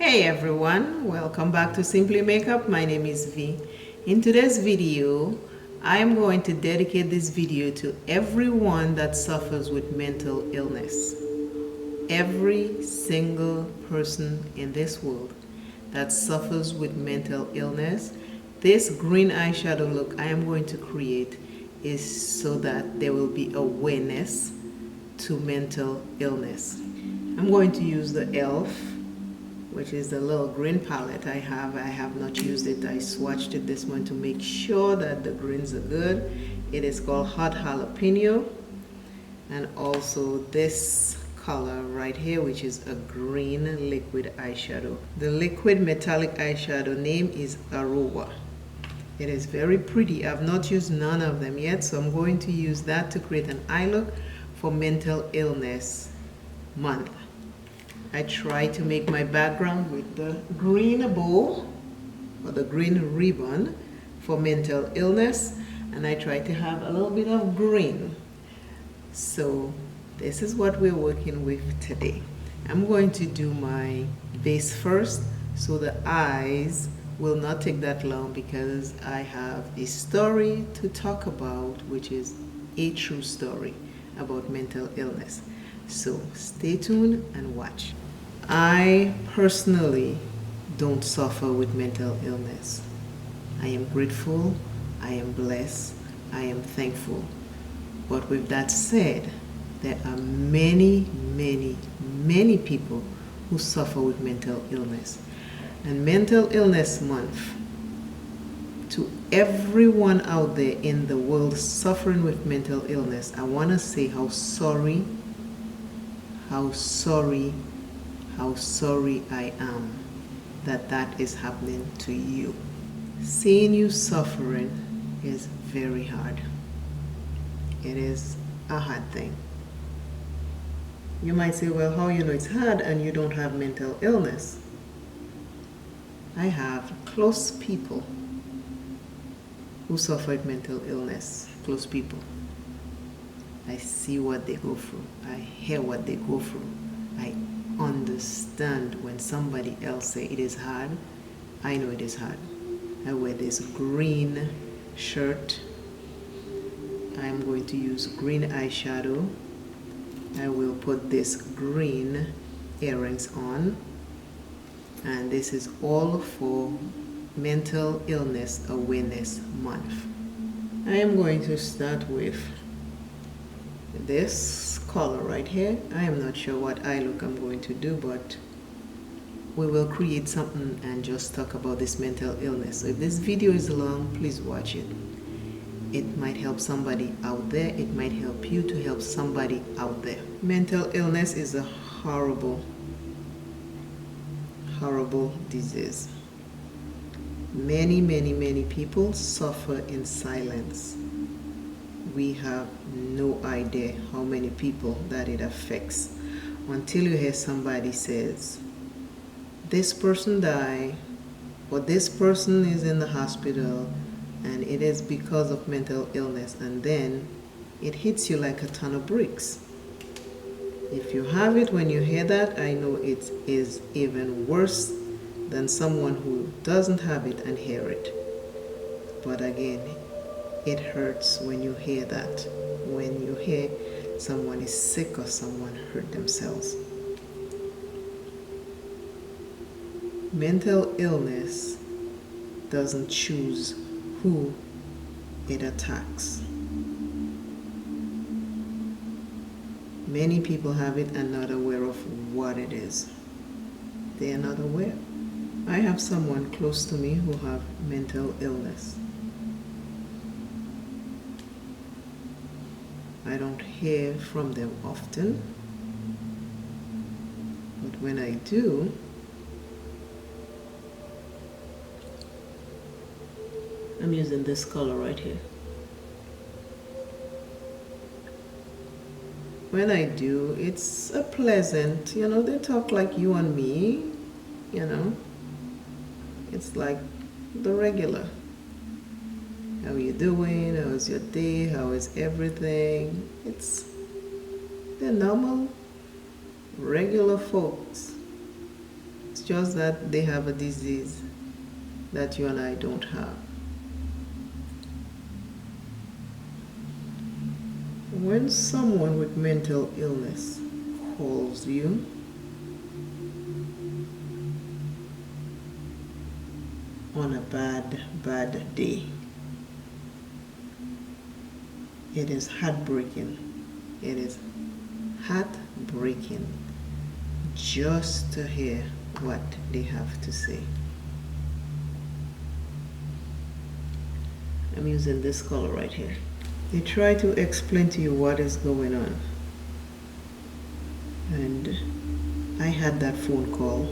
Hey everyone, welcome back to Simply Makeup. My name is V. In today's video, I am going to dedicate this video to everyone that suffers with mental illness. Every single person in this world that suffers with mental illness. This green eyeshadow look I am going to create is so that there will be awareness to mental illness. I'm going to use the e.l.f., which is the little green palette I have. I have not used it. I swatched it this morning to make sure that the greens are good. It is called Hot Jalapeno. And also this color right here, which is a green liquid eyeshadow. The liquid metallic eyeshadow name is Arowa. It is very pretty. I've not used none of them yet, so I'm going to use that to create an eye look for Mental Illness Month. I try to make my background with the green bow or the green ribbon for mental illness, and I try to have a little bit of green. So this is what we're working with today. I'm going to do my base first, so the eyes will not take that long because I have a story to talk about, which is a true story about mental illness. So stay tuned and watch. I personally don't suffer with mental illness. I am grateful, I am blessed, I am thankful. But with that said, there are many people who suffer with mental illness. And Mental Illness Month, to everyone out there in the world suffering with mental illness, I want to say how sorry I am that that is happening to you. Seeing you suffering is very hard. It is a hard thing. You might say, well, how you know it's hard and you don't have mental illness? I have close people who suffer with mental illness. Close people. I see what they go through. I hear what they go through. I understand when somebody else say it is hard. I know it is hard. I wear this green shirt. I'm going to use green eyeshadow. I will put this green earrings on, and this is all for Mental Illness Awareness Month. I am going to start with this color right here. I am not sure what eye look I'm going to do, but we will create something and just talk about this mental illness. So if this video is long, please watch it. It might help somebody out there. It might help you to help somebody out there. Mental illness is a horrible disease. Many people suffer in silence. We have no idea how many people that it affects until you hear somebody says, this person died, or this person is in the hospital, and it is because of mental illness, and then it hits you like a ton of bricks. If you have it when you hear that, I know it is even worse than someone who doesn't have it and hear it. But again, it hurts when you hear that, when you hear someone is sick or someone hurt themselves. Mental illness doesn't choose who it attacks. Many people have it and not aware of what it is. They are not aware. I have someone close to me who have mental illness. I don't hear from them often, but when I do, I'm using this color right here. When I do, it's a pleasant, they talk like you and me, It's like the regular. How are you doing? How is your day? How is everything? They're normal, regular folks. It's just that they have a disease that you and I don't have. When someone with mental illness calls you, on a bad day, it is heartbreaking. It is heartbreaking just to hear what they have to say. I'm using this color right here. They try to explain to you what is going on. And I had that phone call.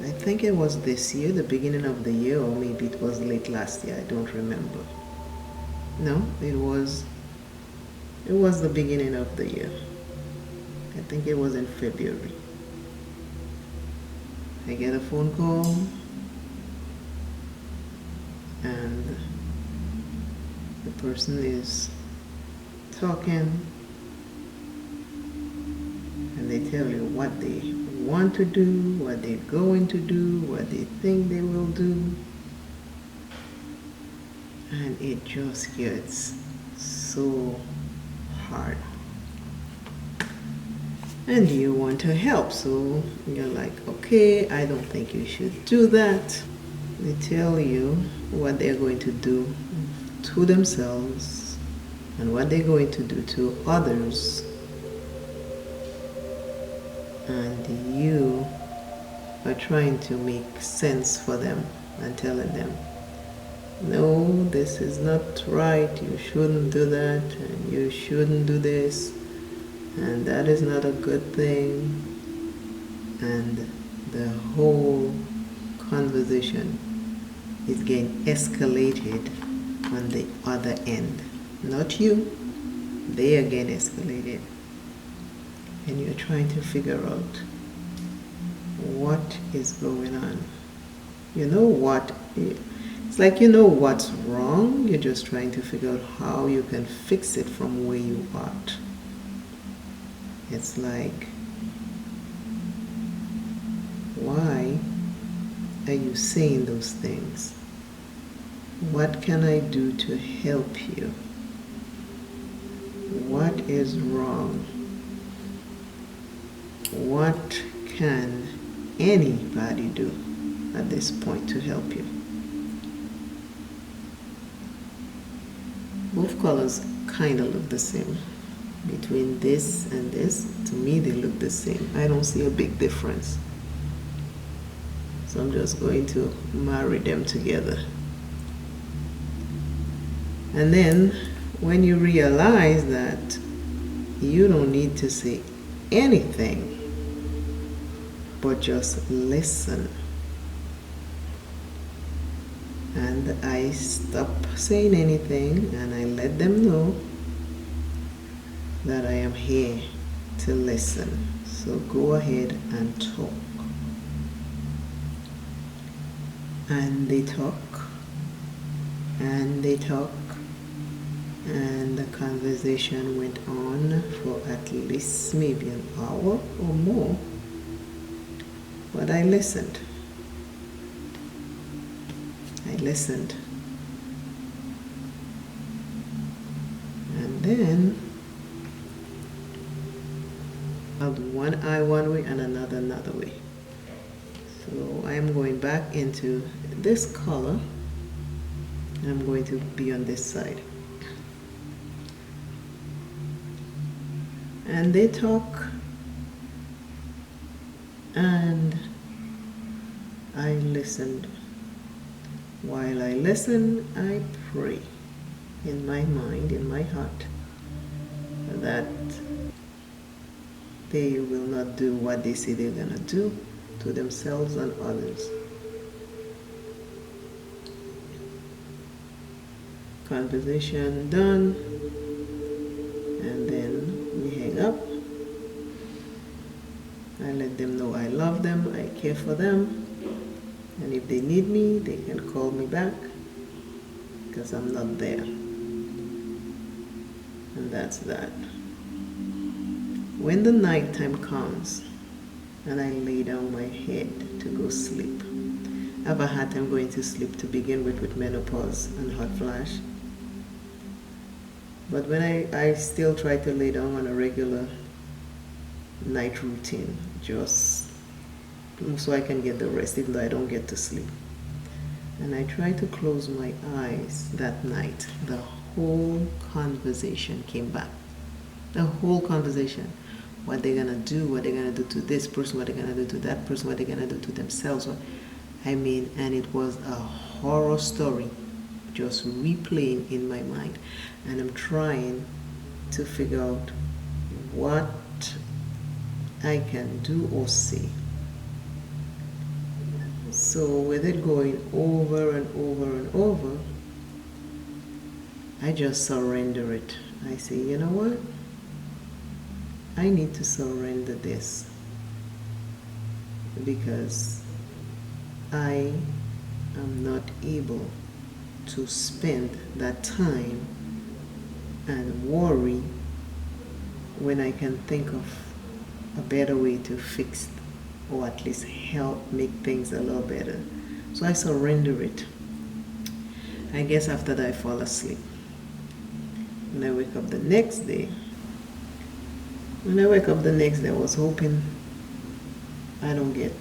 I think it was this year, the beginning of the year, or maybe it was late last year. I don't remember. No, it was the beginning of the year. I think it was in February. I get a phone call, and the person is talking, and they tell you what they want to do, what they're going to do, what they think they will do, and it just gets so hard. And you want to help, so you're like, okay, I don't think you should do that. They tell you what they're going to do to themselves and what they're going to do to others, and you are trying to make sense for them and telling them, no, this is not right, you shouldn't do that, and you shouldn't do this, and that is not a good thing. And the whole conversation is getting escalated on the other end. Not you, they are getting escalated. And you're trying to figure out what is going on. You know what? It's like you know what's wrong. You're just trying to figure out how you can fix it from where you are. It's like, why are you saying those things? What can I do to help you? What is wrong? What can anybody do at this point to help you? Both colors kind of look the same. Between this and this, to me they look the same. I don't see a big difference. So I'm just going to marry them together. And then when you realize that you don't need to say anything, but just listen. And I stop saying anything and I let them know that I am here to listen. So go ahead and talk. And they talk, and they talk, and the conversation went on for at least maybe an hour or more. But I listened. I listened. And then I'll do one eye one way and another way. So I am going back into this color. I'm going to be on this side. And they talk, and I listened. While I listen, I pray in my mind, in my heart, that they will not do what they say they're gonna do to themselves and others. Conversation done, and then we hang up. I let them know I love them, I care for them, and if they need me, they can call me back, because I'm not there. And that's that. When the night time comes, and I lay down my head to go sleep. I have a hard time going to sleep to begin with menopause and hot flash. But when I still try to lay down on a regular night routine, just so I can get the rest, even though I don't get to sleep. And I try to close my eyes that night. The whole conversation came back. The whole conversation. What they're gonna do, what they're gonna do to this person, what they're gonna do to that person, what they're gonna do to themselves. And it was a horror story just replaying in my mind. And I'm trying to figure out what I can do or say. So with it going over and over and over, I just surrender it. I say, you know what? I need to surrender this because I am not able to spend that time and worry when I can think of a better way to fix or at least help make things a little better. So I surrender it. I guess after that I fall asleep. When I wake up the next day, I was hoping I don't get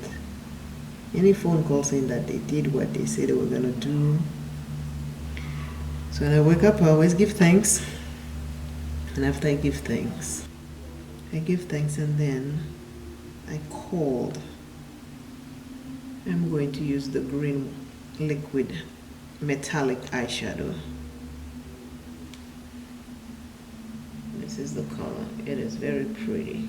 any phone call saying that they did what they said they were gonna do. So when I wake up, I always give thanks. And after I give thanks and then I called. I'm going to use the green liquid metallic eyeshadow. This is the color. It is very pretty.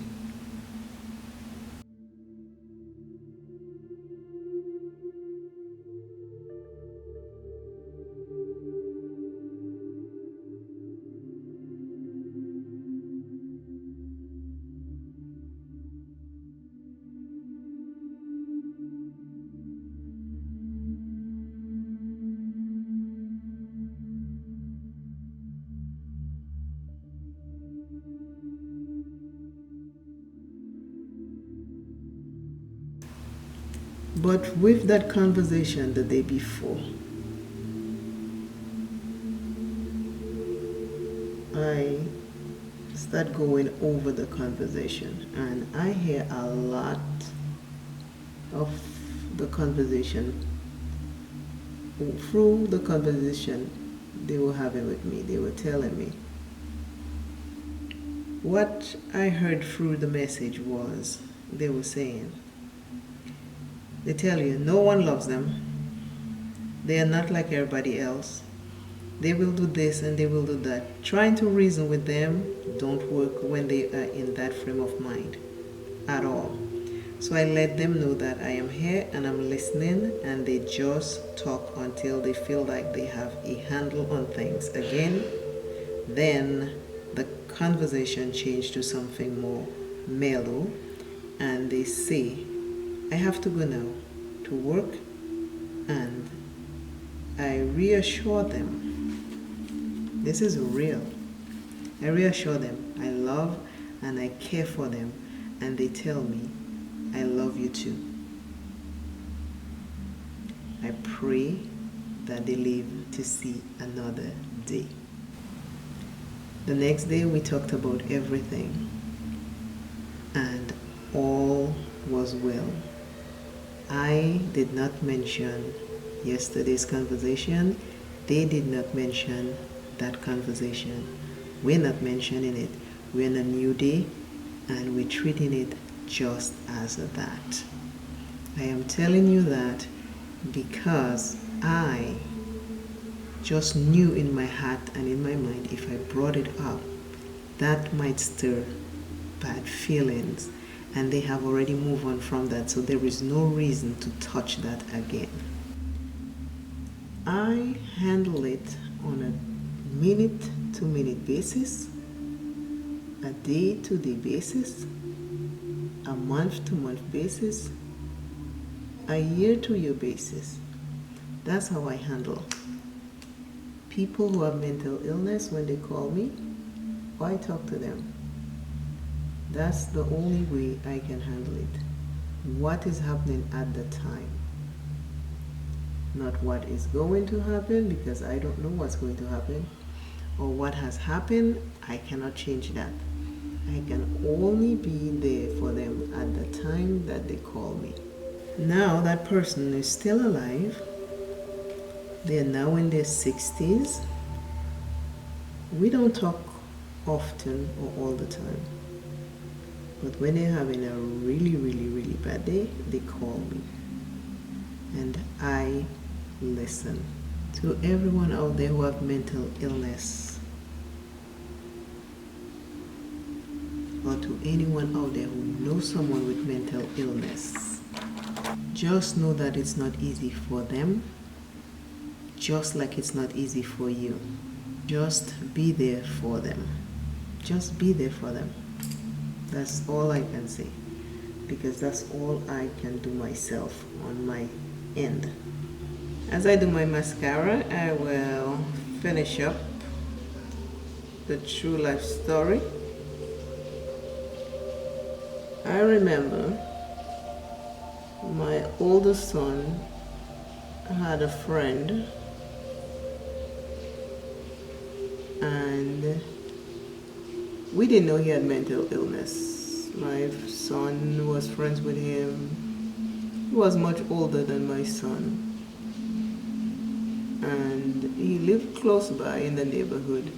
But with that conversation the day before, I start going over the conversation and I hear a lot of the conversation. Through the conversation they were having with me, they were telling me. What I heard through the message was, they were saying, they tell you no one loves them. They are not like everybody else. They will do this and they will do that. Trying to reason with them don't work when they are in that frame of mind at all. So I let them know that I am here and I'm listening, and they just talk until they feel like they have a handle on things again. Then the conversation changed to something more mellow, and they say, I have to go now to work, and I reassure them, this is real. I reassure them I love and I care for them, and they tell me, I love you too. I pray that they live to see another day. The next day we talked about everything, and all was well. I did not mention yesterday's conversation. They did not mention that conversation. We're not mentioning it. We're in a new day and we're treating it just as that. I am telling you that because I just knew in my heart and in my mind, if I brought it up, that might stir bad feelings, and they have already moved on from that, so there is no reason to touch that again. I handle it on a minute-to-minute basis, a day-to-day basis, a month-to-month basis, a year-to-year basis. That's how I handle people who have mental illness. When they call me or I talk to them, that's the only way I can handle it. what is happening at the time, not what is going to happen, because I don't know what's going to happen, or what has happened. I cannot change that. I can only be there for them at the time that they call me. Now that person is still alive. They're now in their 60s. We don't talk often or all the time. But when they're having a really, really, really bad day, they call me. And I listen. To everyone out there who have mental illness, or to anyone out there who knows someone with mental illness, just know that it's not easy for them, just like it's not easy for you. Just be there for them. Just be there for them. That's all I can say, because that's all I can do myself on my end. As I do my mascara, I will finish up the true life story. I remember my oldest son had a friend, and we didn't know he had mental illness. My son was friends with him. He was much older than my son, and he lived close by in the neighborhood.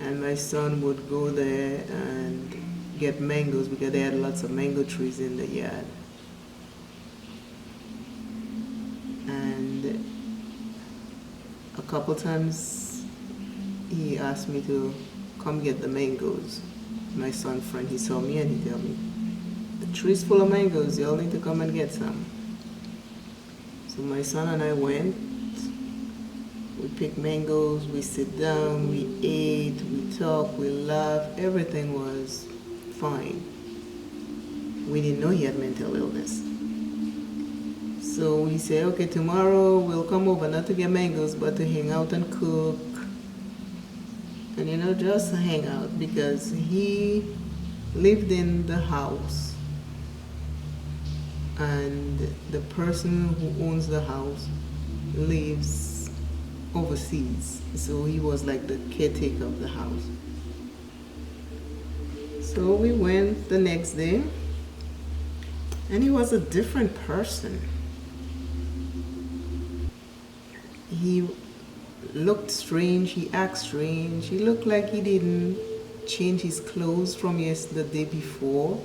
And my son would go there and get mangoes, because they had lots of mango trees in the yard. And a couple times he asked me to come get the mangoes. My son friend, he saw me and he told me, the tree's full of mangoes, y'all need to come and get some. So my son and I went. We picked mangoes, we sit down, we ate, we talked, we laughed. Everything was fine. We didn't know he had mental illness. So we said, okay, tomorrow we'll come over, not to get mangoes, but to hang out and cook. And just hang out, because he lived in the house, and the person who owns the house lives overseas. So he was like the caretaker of the house. So we went the next day, and he was a different person. He looked strange, he acted strange. He looked like he didn't change his clothes from the day before.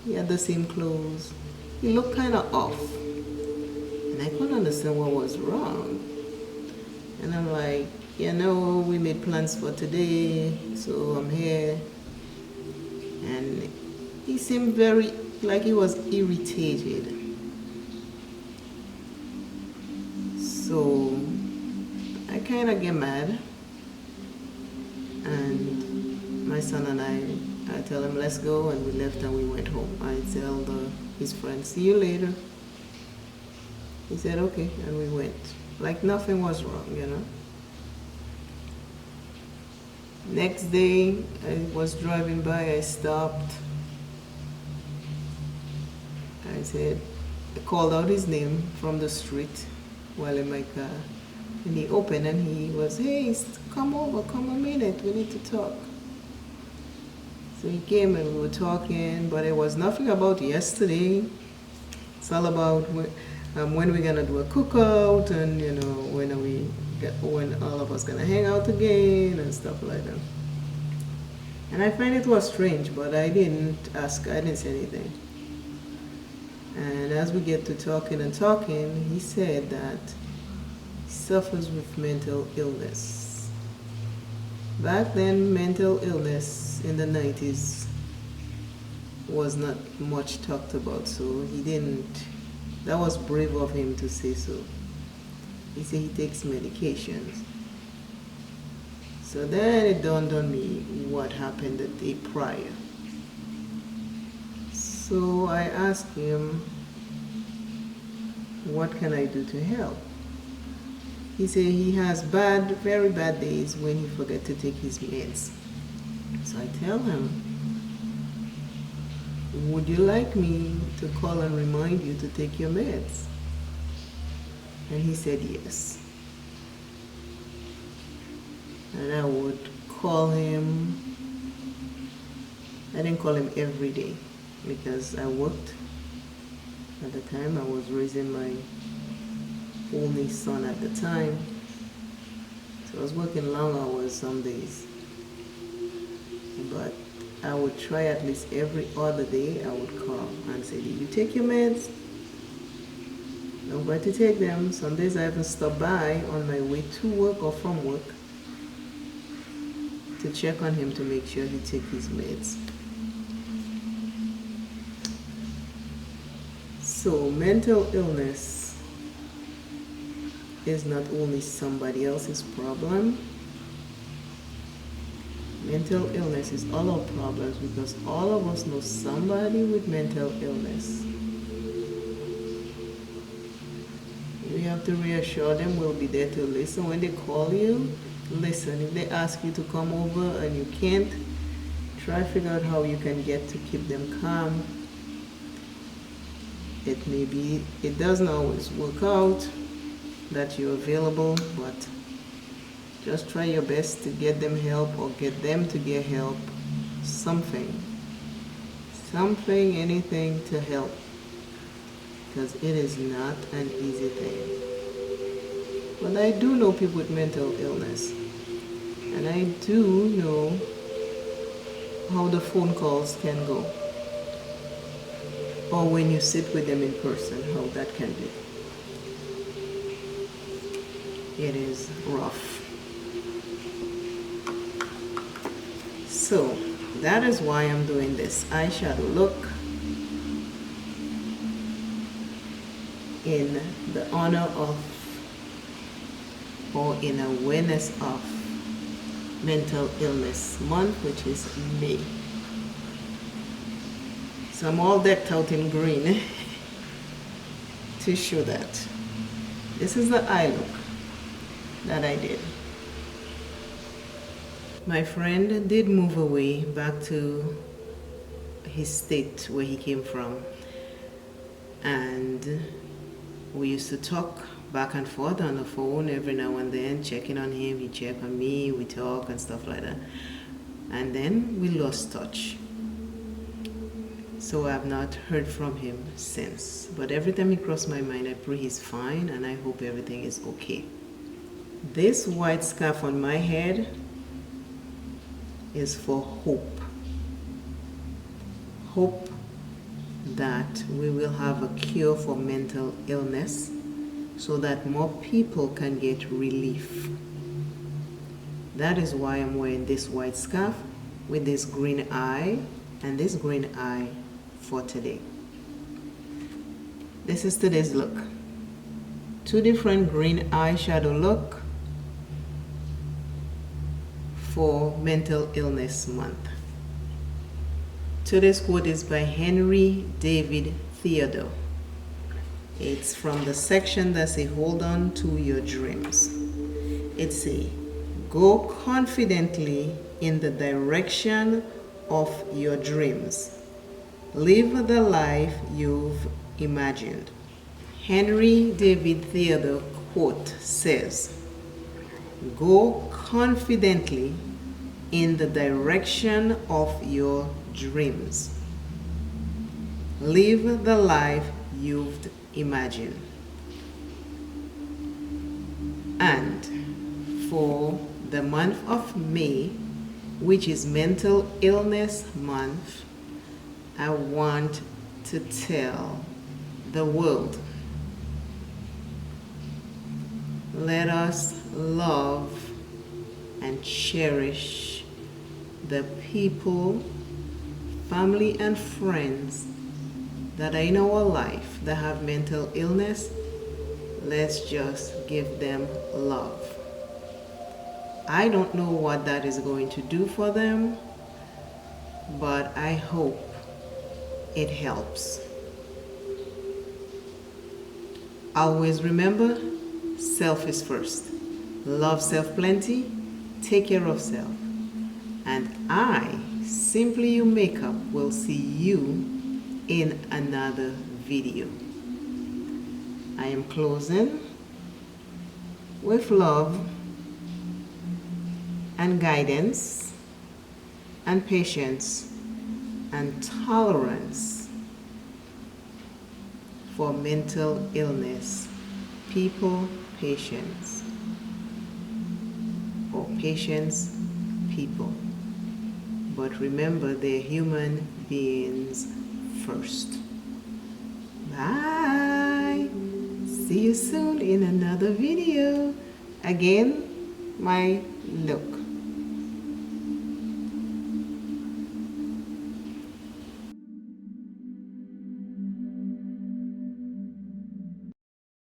He had the same clothes. He looked kind of off. And I couldn't understand what was wrong. And I'm like, we made plans for today, so I'm here. And he seemed very, like he was irritated. So I kind of get mad. And my son and I tell him, let's go, and we left and we went home. I tell his friend, see you later. He said, okay, and we went. Like nothing was wrong, Next day, I was driving by, I stopped. I called out his name from the street while in my car. And he opened and he was, hey, come over, come a minute, we need to talk. So he came and we were talking, but it was nothing about yesterday. It's all about when we're gonna do a cookout, and when all of us gonna hang out again and stuff like that. And I find it was strange, but I didn't say anything. And as we get to talking and talking, he said that he suffers with mental illness. Back then, mental illness in the 90s was not much talked about, so that was brave of him to say so. He said he takes medications. So then it dawned on me what happened the day prior. So I asked him, what can I do to help? He said he has very bad days when he forgets to take his meds. So I tell him, would you like me to call and remind you to take your meds? And he said yes. And I would call him. I didn't call him every day because I worked. At the time I was raising my only son at the time. So I was working long hours some days. But I would try at least every other day. I would call and say, did you take your meds? Don't forget to take them. Some days I even stop by on my way to work or from work to check on him to make sure he takes his meds. So mental illness is not only somebody else's problem. Mental illness is all our problems because all of us know somebody with mental illness. We have to reassure them we'll be there to listen. When they call you, listen. If they ask you to come over and you can't, try to figure out how you can get to keep them calm. It doesn't always work out that you're available, but just try your best to get them help or get them to get help. Something, anything to help, because it is not an easy thing. But I do know people with mental illness, and I do know how the phone calls can go, or when you sit with them in person, how that can be. It is rough. So that is why I'm doing this eyeshadow look in the honor of, or in awareness of, Mental Illness Month, which is May. So I'm all decked out in green to show that. This is the eye look that I did. My friend did move away back to his state where he came from, and we used to talk back and forth on the phone every now and then, checking on him. He checked on me, we talk and stuff like that, and then we lost touch. So I've not heard from him since, but every time he crossed my mind, I pray he's fine and I hope everything is okay. This white scarf on my head is for hope. Hope that we will have a cure for mental illness so that more people can get relief. That is why I'm wearing this white scarf with this green eye and this green eye for today. This is today's look. Two different green eyeshadow look for Mental Illness Month. Today's quote is by Henry David Thoreau. It's from the section that says, hold on to your dreams. It says, go confidently in the direction of your dreams. Live the life you've imagined. Henry David Thoreau quote says, go confidently in the direction of your dreams. Live the life you've imagined. And for the month of May, which is Mental Illness Month, I want to tell the world, let us love and cherish the people, family and friends that are in our life that have mental illness. Let's just give them love. I don't know what that is going to do for them, but I hope it helps. Always remember, self is first. Love self plenty, take care of self. And I, Simply You Makeup, will see you in another video. I am closing with love and guidance and patience and tolerance for mental illness. People, patience, or patience, people. But remember, they're human beings first. Bye. See you soon in another video. Again, my look.